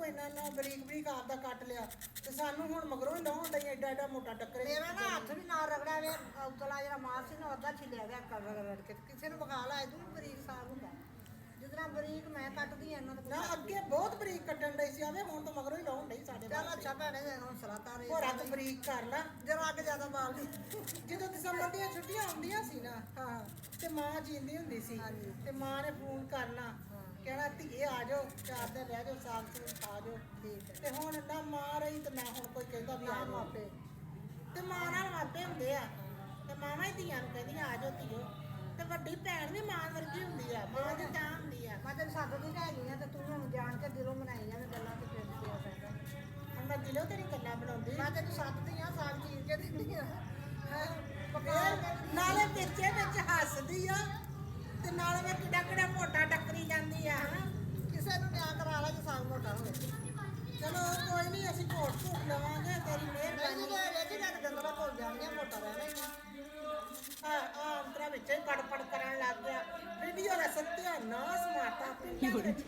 ਇੰਨਾ ਬਰੀਕ ਬਰੀਕ ਆਪਦਾ ਕੱਟ ਲਿਆ ਤੇ ਸਾਨੂੰ ਹੁਣ ਮਗਰੋਂ ਹੀ ਲਾਉਣ ਡਈ ਐਡਾ ਐਡਾ ਮੋਟਾ ਟੱਕਰੇ। ਮੇਰਾ ਨਾ ਹੱਥ ਵੀ ਨਾ ਰਗੜਿਆ ਵੇ ਉਤਲਾ ਜਿਹੜਾ ਮਾਸ ਸੀ ਨਾ ਉਹਦਾ ਛਿਲਿਆ ਗਿਆ ਕਰ ਰਗੜ ਕੇ ਕਿਸੇ ਨੂੰ ਵਿਖਾ ਲਾ ਇਹਨੂੰ ਬਰੀਕ ਸਾਗ ਹੁੰਦਾ ਜਿਤਨਾ ਬਰੀਕ ਮੈਂ ਕੱਟਦੀ ਆ ਇਹਨਾਂ ਦਾ ਨਾ ਅੱਗੇ ਬਹੁਤ ਬਰੀਕ ਕੱਟਣ ਡਈ ਸੀ ਆਵੇ ਹੁਣ ਤਾਂ ਮਗਰੋਂ ਹੀ ਲਾਉਣ ਡਈ ਸਾਡੇ ਚੱਲ ਅੱਛਾ ਭੈਣੇ ਹੁਣ ਸਲਾਤਾਰ ਹੋਰ ਹੱਥ ਬਰੀਕ ਕਰ ਲਾ ਜਰਾ ਅੱਗ ਜ਼ਿਆਦਾ ਬਾਲ ਦੀ ਜਦੋਂ ਦਸੰਬਰ ਦੀਆਂ ਛੁੱਟੀਆਂ ਹੁੰਦੀਆਂ ਸੀ ਨਾ ਹਾਂ ਤੇ ਮਾਂ ਜੀਂਦੀ ਹੁੰਦੀ ਸੀ ਹਾਂਜੀ। ਤੇ ਮਾਂ ਨੇ ਫੋਨ ਕਰਨਾ ਕਹਿਣਾ ਧੀਏ ਆ ਜਾਓ 4 ਦਿਨ ਰਹਿ ਜਾਓ ਸਾਗ ਸੂਗ ਖਾ ਜਾਓ। ਠੀਕ ਹੈ ਤੇ ਹੁਣ ਨਾ ਮਾਂ ਰਹੀ ਤੇ ਨਾ ਹੁਣ ਕੋਈ ਕਹਿੰਦਾ ਵੀ ਆ ਨਾ ਜਾਓ। ਮਾਪੇ ਤੇ ਮਾਂ ਨਾਲ ਮਾਪੇ ਹੁੰਦੇ ਆ ਤੇ ਮਾਵਾਂ ਹੀ ਧੀਆਂ ਨੂੰ ਕਹਿੰਦੀਆਂ ਆ ਜਾਓ ਧੀਓ ਤੇ ਵੱਡੀ ਭੈਣ ਵੀ ਮਾਂ ਵਰਗੀ ਹੁੰਦੀ ਆ ਮਾਂ ਦੀ ਤਾਂ ਹੁੰਦੀ ਆ। ਮੈਂ ਤੈਨੂੰ ਸੱਦਦੀ ਤਾਂ ਹੈਗੀ ਆ ਤੇ ਤੂੰ ਹੁਣ ਜਾਣ ਕੇ ਦਿਲੋਂ ਮਨਾਈ ਆ ਗੱਲਾਂ ਤੇ ਫਿਰ ਕੀ ਹੋ ਸਕਦਾ ਹੁਣ ਮੈਂ ਦਿਲੋਂ ਤੇਰੀ ਗੱਲਾਂ ਬਣਾਉਂਦੀ ਮੈਂ ਤੈਨੂੰ ਸੱਦਦੀ ਆ ਸਾਗ ਚੀਰ ਕੇ ਦਿੰਦੀ ਆ ਇਹ ਨਾਲੇ ਵਿੱਚੇ ਵਿੱਚ ਹੱਸਦੀ ਆ ਤੇ ਨਾਲੇ ਮੈਂ ਕਿੱਡਾ ਕਿੱਡਾ ਮੋਟਾ ਟੱਕਰੀ ਜਾਂਦੀ ਆ ਹਨਾ। ਕਿਸੇ ਨੂੰ ਨਿਆਂ ਕਰਾ ਲਾ ਜੇ ਸਾਗ ਮੋਟਾ ਹੋਵੇ ਚਲੋ ਕੋਈ ਨਹੀਂ ਅਸੀਂ ਘੋਟ ਘੋਟ ਲਵਾਂਗੇ ਤੇਰੀ ਨਹੀਂ ਮਿਹਰਬਾਨੀ। ਜੇ ਰੇਜੀ ਗੱਲ ਗੰਦਲਾ ਭੁੱਲ ਜਾਣਗੀਆਂ ਮੋਟਾ ਰਹਿਣਾ ਹੀ ਨਹੀਂ ਆ ਅੰਤਰਾ ਵਿੱਚ ਹੀ ਪੜ ਪੜ ਕਰਨ ਲੱਗ ਗਿਆ ਵੀਡੀਓ ਦਾ ਸੱਤਿਆ ਨਾਸ ਮਾਰਤਾ ਪਿੰਡਾਂ ਵਿੱਚ